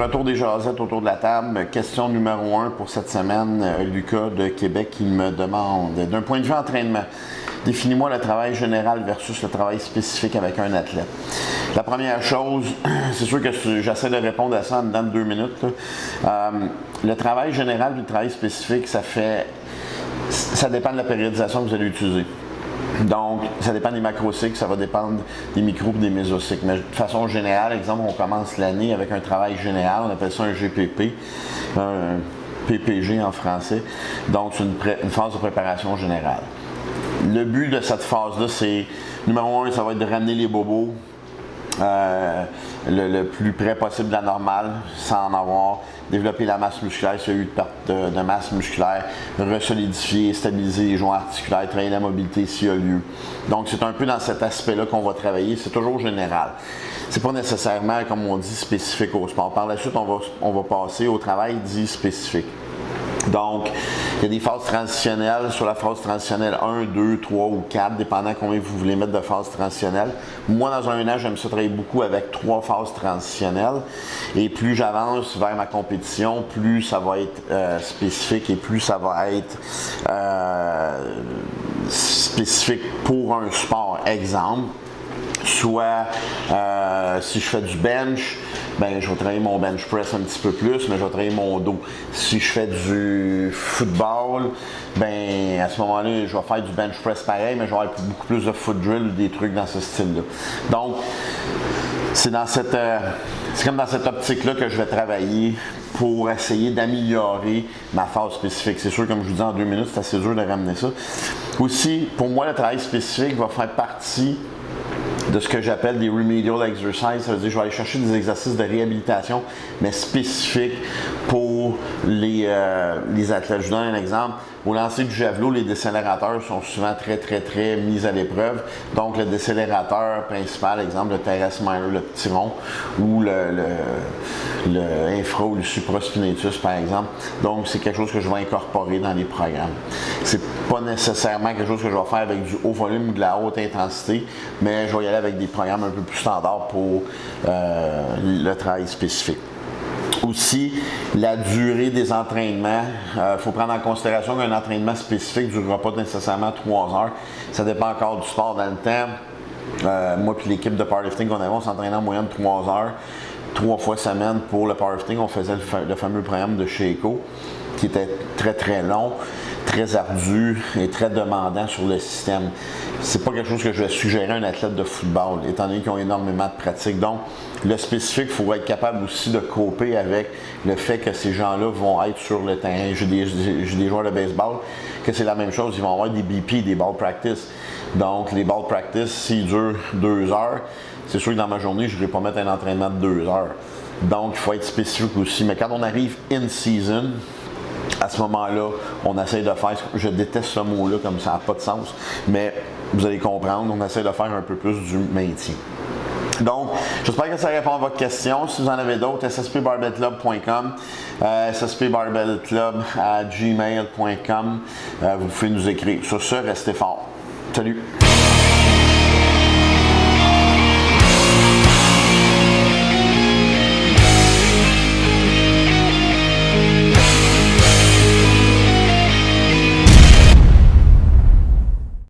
retour des jasettes autour de la table. Question numéro 1 pour cette semaine. Lucas de Québec qui me demande, d'un point de vue entraînement, définis-moi le travail général versus le travail spécifique avec un athlète. La première chose, c'est sûr que j'essaie de répondre à ça en dedans de 2 minutes. Le travail général et le travail spécifique, ça dépend de la périodisation que vous allez utiliser. Donc, ça dépend des macrocycles, ça va dépendre des micros et des mésocycles. Mais de façon générale, exemple, on commence l'année avec un travail général, on appelle ça un GPP, un PPG en français. Donc, c'est une phase de préparation générale. Le but de cette phase-là, c'est, numéro 1, ça va être de ramener les bobos le plus près possible de la normale, sans en avoir, développer la masse musculaire s'il y a eu de perte de masse musculaire, resolidifier, stabiliser les joints articulaires, travailler la mobilité s'il y a lieu. Donc c'est un peu dans cet aspect-là qu'on va travailler, c'est toujours général. C'est pas nécessairement, comme on dit, spécifique au sport. Par la suite, on va passer au travail dit spécifique. Donc, il y a des phases transitionnelles. Sur la phase transitionnelle 1, 2, 3 ou 4, dépendant combien vous voulez mettre de phases transitionnelles. Moi, dans un an, j'aime ça travailler beaucoup avec 3 phases transitionnelles. Et plus j'avance vers ma compétition, plus ça va être spécifique et plus ça va être spécifique pour un sport. Exemple, soit si je fais du bench, ben, je vais travailler mon bench press un petit peu plus, mais je vais travailler mon dos. Si je fais du football, ben, à ce moment-là, je vais faire du bench press pareil, mais je vais avoir beaucoup plus de foot drill ou des trucs dans ce style-là. Donc, c'est comme dans cette optique-là que je vais travailler pour essayer d'améliorer ma phase spécifique. C'est sûr, comme je vous dis en 2 minutes, c'est assez dur de ramener ça. Aussi, pour moi, le travail spécifique va faire partie de ce que j'appelle des remedial exercises. Ça veut dire que je vais aller chercher des exercices de réhabilitation, mais spécifiques pour les athlètes. Je vous donne un exemple. Au lancer du javelot, les décélérateurs sont souvent très mis à l'épreuve. Donc, le décélérateur principal, exemple le Teres Minor, le petit rond, ou le infra ou le supraspinatus, par exemple. Donc, c'est quelque chose que je vais incorporer dans les programmes. C'est pas nécessairement quelque chose que je vais faire avec du haut volume ou de la haute intensité, mais je vais y aller avec des programmes un peu plus standards pour le travail spécifique. Aussi, la durée des entraînements. Il faut prendre en considération qu'un entraînement spécifique ne durera pas nécessairement 3 heures. Ça dépend encore du sport dans le temps. Moi et l'équipe de powerlifting qu'on avait, on s'entraînait en moyenne 3 heures, 3 fois semaine pour le powerlifting. On faisait le fameux programme de Sheiko, qui était très long, très ardu et très demandant sur le système. C'est pas quelque chose que je vais suggérer à un athlète de football, étant donné qu'ils ont énormément de pratique. Donc, le spécifique, il faut être capable aussi de coper avec le fait que ces gens-là vont être sur le terrain. J'ai des joueurs de baseball que c'est la même chose, ils vont avoir des BP, des ball practice. Donc, les ball practice, s'ils durent 2 heures, c'est sûr que dans ma journée, je ne vais pas mettre un entraînement de 2 heures. Donc, il faut être spécifique aussi. Mais quand on arrive in season, à ce moment-là, on essaie de faire, je déteste ce mot-là comme ça n'a pas de sens, mais vous allez comprendre, on essaie de faire un peu plus du maintien. Donc, j'espère que ça répond à votre question. Si vous en avez d'autres, sspbarbellclub.com, sspbarbellclub@gmail.com, vous pouvez nous écrire. Sur ce, restez fort. Salut!